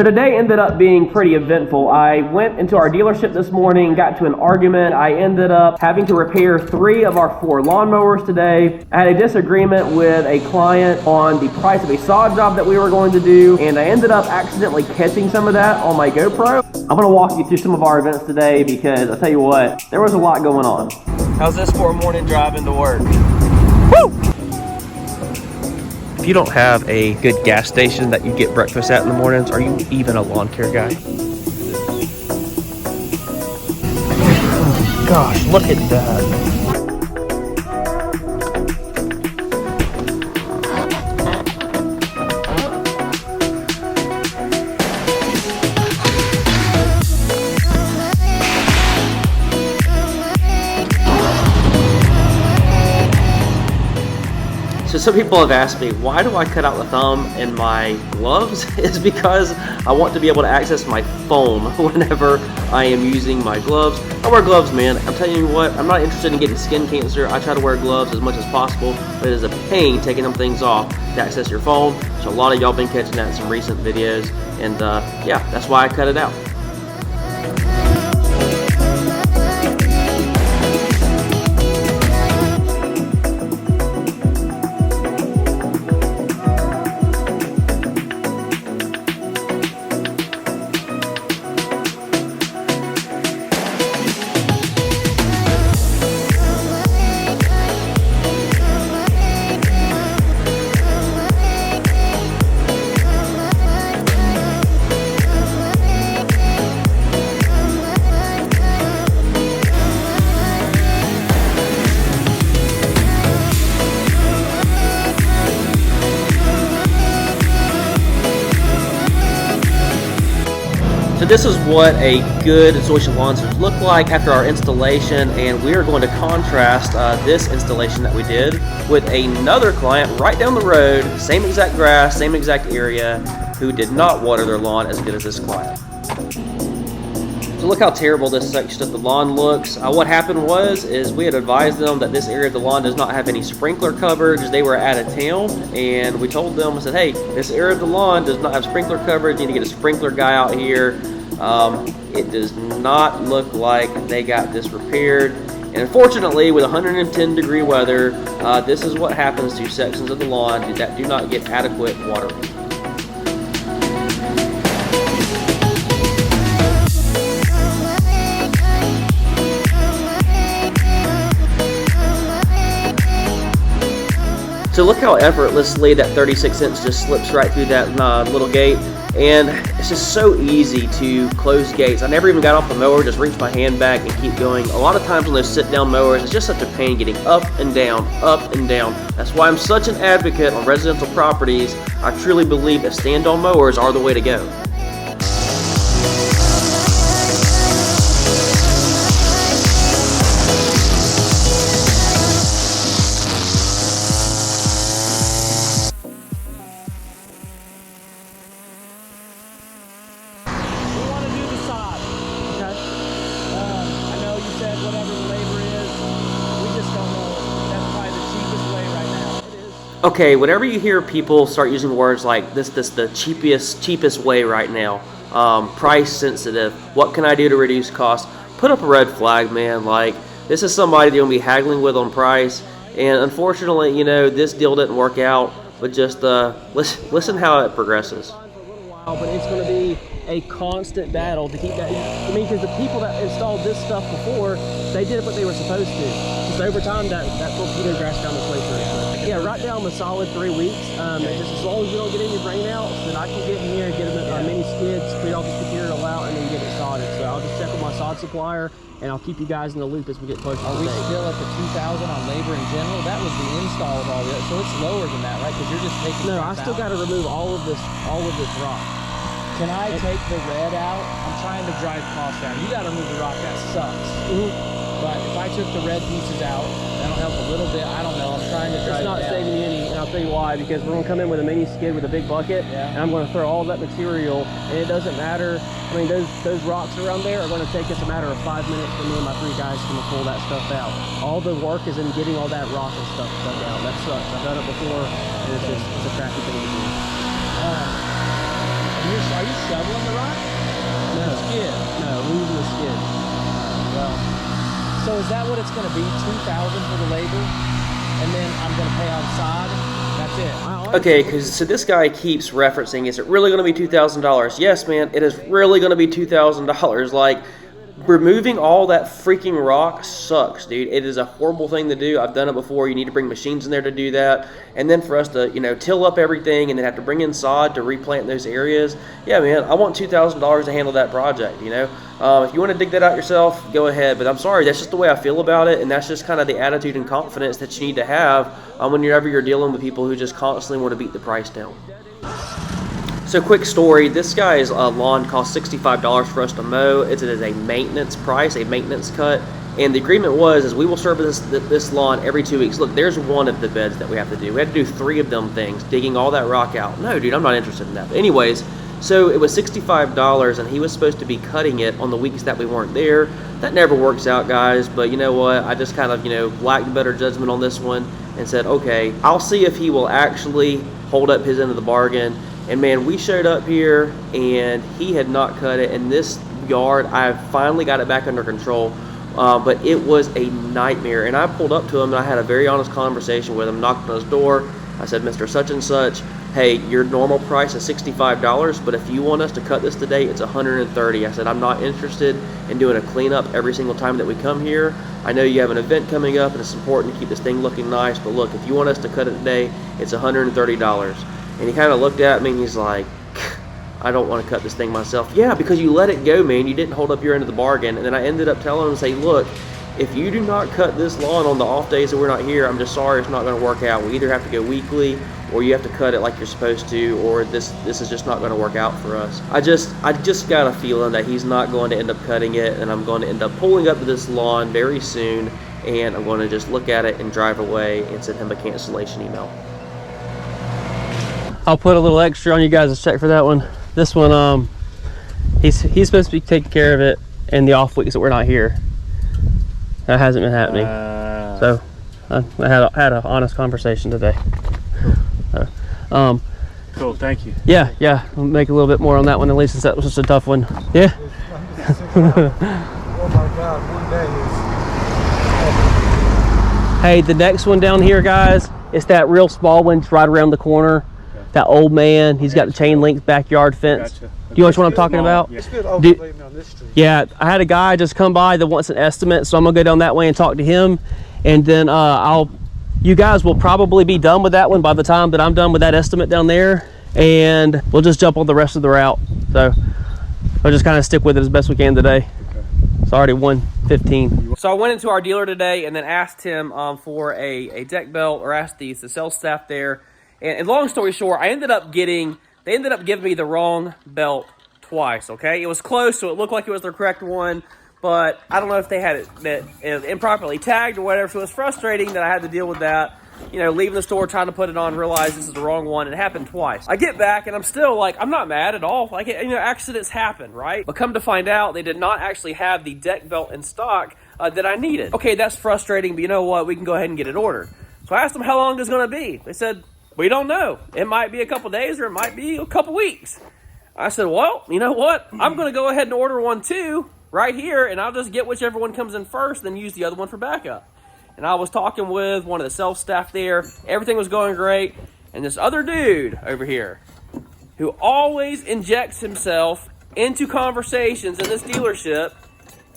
Today ended up being pretty eventful. I went into our dealership this morning, got into an argument. I ended up having to repair 3 of our 4 lawnmowers today. I had a disagreement with a client on the price of a sod job that we were going to do, and I ended up accidentally catching some of that on my GoPro. I'm going to walk you through some of our events today because I'll tell you what, there was a lot going on. How's this for a morning drive into work? Woo! If you don't have a good gas station that you get breakfast at in the mornings, are you even a lawn care guy? Oh gosh, look at that. So some people have asked me, why do I cut out the thumb in my gloves? It's because I want to be able to access my phone whenever I am using my gloves. I wear gloves, man. I'm telling you what, I'm not interested in getting skin cancer. I try to wear gloves as much as possible, but it is a pain taking them things off to access your phone. So a lot of y'all been catching that in some recent videos, and yeah, that's why I cut it out. So this is what a good Zoysia lawn scissors look like after our installation, and we are going to contrast this installation that we did with another client right down the road, same exact grass, same exact area, who did not water their lawn as good as this client. So look how terrible this section of the lawn looks. What happened was we had advised them that this area of the lawn does not have any sprinkler coverage. They were out of town, and we told them, we said, hey, this area of the lawn does not have sprinkler coverage. You need to get a sprinkler guy out here. It does not look like they got this repaired. And unfortunately, with 110-degree weather, this is what happens to sections of the lawn that do not get adequate watering. So look how effortlessly that 36-inch just slips right through that little gate, and it's just so easy to close gates. I never even got off the mower, just reach my hand back and keep going. A lot of times on those sit-down mowers, it's just such a pain getting up and down, up and down. That's why I'm such an advocate on residential properties. I truly believe that stand-on mowers are the way to go. Okay, whenever you hear people start using words like this the cheapest way right now, price sensitive, what can I do to reduce cost? Put up a red flag, man. Like, this is somebody you're gonna be haggling with on price, and unfortunately, you know, this deal didn't work out. But just listen how it progresses. But it's going to be a constant battle to keep that. I mean, because the people that installed this stuff before, they did what they were supposed to. Just over time, that torpedo grass found its way through. Yeah, right now I'm a solid 3 weeks. Just as long as you don't get any rain out, then I can get in here and get mini skids, clean all this material out, and then get it sodded. So I'll just check with my sod supplier, and I'll keep you guys in the loop as we get closer to the date. Are we still at the 2,000 on labor in general? That was the install of all this, so it's lower than that, right? Because you're just taking. No, I still got to remove all of this rock. Can I take the red out? I'm trying to drive costs down. You got to remove the rock. That sucks. But if I took the red pieces out, that'll help a little bit. I don't know. I'm trying to drive it down. It's not saving you any, and I'll tell you why. Because we're going to come in with a mini skid with a big bucket, and I'm going to throw all that material, and it doesn't matter. I mean, those rocks around there are going to take us a matter of 5 minutes for me and my 3 guys to pull that stuff out. All the work is in getting all that rock and stuff dug out. That sucks. I've done it before, and it's a crappy thing to do. Are you shoveling the rock? No, Skid. no, we're using a skid. Well, so is that what it's going to be? $2,000 for the labor, and then I'm going to pay on side. That's it. Okay, because so this guy keeps referencing, is it really going to be $2,000? Yes, man, it is really going to be $2,000. Like, removing all that freaking rock sucks, dude. It is a horrible thing to do. I've done it before. You need to bring machines in there to do that. And then for us to, you know, till up everything and then have to bring in sod to replant those areas. Yeah, man, I want $2,000 to handle that project, you know. If you want to dig that out yourself, go ahead. But I'm sorry, that's just the way I feel about it. And that's just kind of the attitude and confidence that you need to have whenever you're dealing with people who just constantly want to beat the price down. So quick story, this guy's lawn cost $65 for us to mow. It is a maintenance price, a maintenance cut. And the agreement was we will service this lawn every 2 weeks. Look, there's one of the beds that we have to do. We had to do 3 of them things, digging all that rock out. No, dude, I'm not interested in that. But anyways, so it was $65 and he was supposed to be cutting it on the weeks that we weren't there. That never works out, guys. But you know what? I just kind of, you know, lacked better judgment on this one and said, okay, I'll see if he will actually hold up his end of the bargain. And man, we showed up here and he had not cut it. And this yard, I finally got it back under control, but it was a nightmare. And I pulled up to him and I had a very honest conversation with him, knocked on his door. I said, Mr. Such and Such, hey, your normal price is $65, but if you want us to cut this today, it's $130. I said, I'm not interested in doing a cleanup every single time that we come here. I know you have an event coming up and it's important to keep this thing looking nice, but look, if you want us to cut it today, it's $130. And he kind of looked at me and he's like, I don't want to cut this thing myself. Yeah, because you let it go, man. You didn't hold up your end of the bargain. And then I ended up telling him, say, look, if you do not cut this lawn on the off days that we're not here, I'm just sorry, it's not going to work out. We either have to go weekly or you have to cut it like you're supposed to, or this is just not going to work out for us. I just got a feeling that he's not going to end up cutting it, and I'm going to end up pulling up to this lawn very soon, and I'm going to just look at it and drive away and send him a cancellation email. I'll put a little extra on you guys' check for that one. This one, he's supposed to be taking care of it in the off weeks that we're not here. That hasn't been happening. So I had an honest conversation today. Cool. Cool, thank you. Yeah. I'll make a little bit more on that one, at least since that was just a tough one. Yeah. Oh my God, one day is. Hey, the next one down here, guys, it's that real small one right around the corner. That old man, he's got the chain link backyard fence. Gotcha. Do you know what I'm talking about? It's good overlaying on this street. Yeah, I had a guy just come by that wants an estimate, so I'm gonna go down that way and talk to him, and then you guys will probably be done with that one by the time that I'm done with that estimate down there, and we'll just jump on the rest of the route. So we'll just kind of stick with it as best we can today. It's already 1:15. So I went into our dealer today and then asked him for a deck belt, or asked the sales staff there. And long story short, they ended up giving me the wrong belt twice, okay? It was close, so it looked like it was the correct one, but I don't know if they had it improperly tagged or whatever, so it was frustrating that I had to deal with that. You know, leaving the store, trying to put it on, realize this is the wrong one. It happened twice. I get back, and I'm still like, I'm not mad at all. Like, you know, accidents happen, right? But come to find out, they did not actually have the deck belt in stock that I needed. Okay, that's frustrating, but you know what? We can go ahead and get it ordered. So I asked them how long it's going to be. They said, we don't know. It might be a couple days or it might be a couple weeks. I said, well, you know what? I'm going to go ahead and order one too right here, and I'll just get whichever one comes in first, then use the other one for backup. And I was talking with one of the sales staff there. Everything was going great. And this other dude over here, who always injects himself into conversations in this dealership,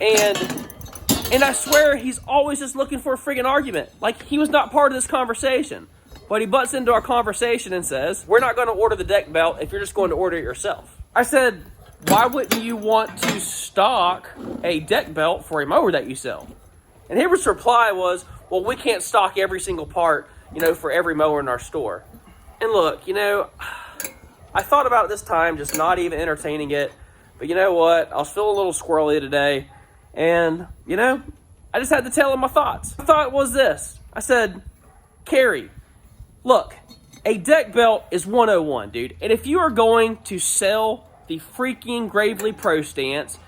and I swear he's always just looking for a friggin' argument. Like, he was not part of this conversation. But he butts into our conversation and says, we're not going to order the deck belt if you're just going to order it yourself. I said, why wouldn't you want to stock a deck belt for a mower that you sell? And his reply was, well, we can't stock every single part, you know, for every mower in our store. And look, you know, I thought about it this time, just not even entertaining it. But you know what? I was feeling a little squirrely today. And, you know, I just had to tell him my thoughts. My thought was this. I said, Carrie, look, a deck belt is 101, dude. And if you are going to sell the freaking Gravely Pro Stance,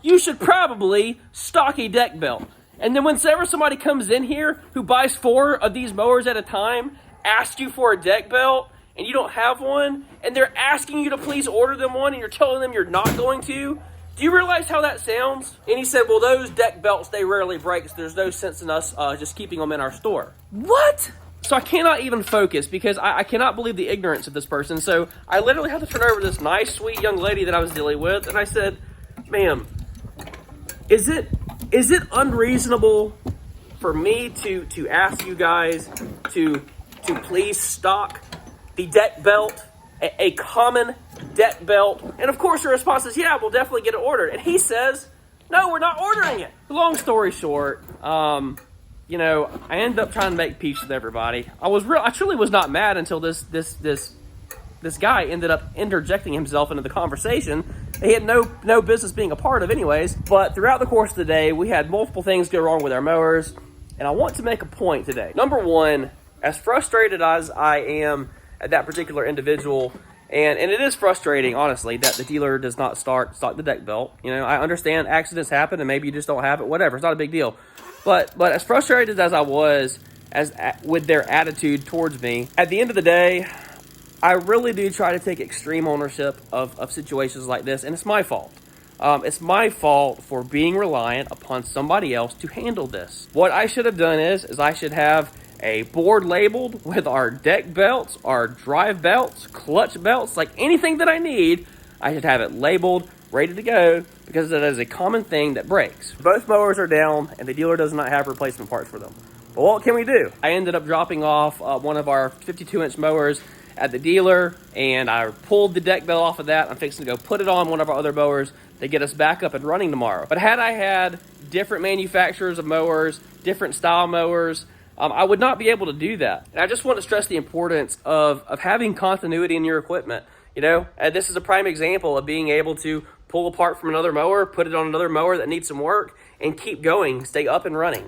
you should probably stock a deck belt. And then whenever somebody comes in here who buys 4 of these mowers at a time, asks you for a deck belt, and you don't have one, and they're asking you to please order them one, and you're telling them you're not going to? Do you realize how that sounds? And he said, well, those deck belts, they rarely break, so there's no sense in us just keeping them in our store. What? So I cannot even focus because I cannot believe the ignorance of this person. So I literally had to turn over to this nice, sweet young lady that I was dealing with, and I said, ma'am, is it unreasonable for me to ask you guys to please stock the deck belt, a common deck belt? And of course, her response is, yeah, we'll definitely get it ordered. And he says, no, we're not ordering it. Long story short, you know, I ended up trying to make peace with everybody. I truly was not mad until this guy ended up interjecting himself into the conversation. He had no business being a part of anyways. But throughout the course of the day, we had multiple things go wrong with our mowers. And I want to make a point today. Number one, as frustrated as I am at that particular individual, and it is frustrating, honestly, that the dealer does not stock the deck belt. You know, I understand accidents happen and maybe you just don't have it, whatever, it's not a big deal. But as frustrated as I was with their attitude towards me, at the end of the day, I really do try to take extreme ownership of situations like this, and it's my fault. It's my fault for being reliant upon somebody else to handle this. What I should have done is I should have a board labeled with our deck belts, our drive belts, clutch belts, like anything that I need, I should have it labeled, ready to go, because that is a common thing that breaks. Both mowers are down and the dealer does not have replacement parts for them. But what can we do? I ended up dropping off one of our 52-inch mowers at the dealer, and I pulled the deck belt off of that. I'm fixing to go put it on one of our other mowers to get us back up and running tomorrow. But had I had different manufacturers of mowers, different style mowers, I would not be able to do that. And I just want to stress the importance of having continuity in your equipment. You know, this is a prime example of being able to pull apart from another mower, put it on another mower that needs some work, and keep going, stay up and running.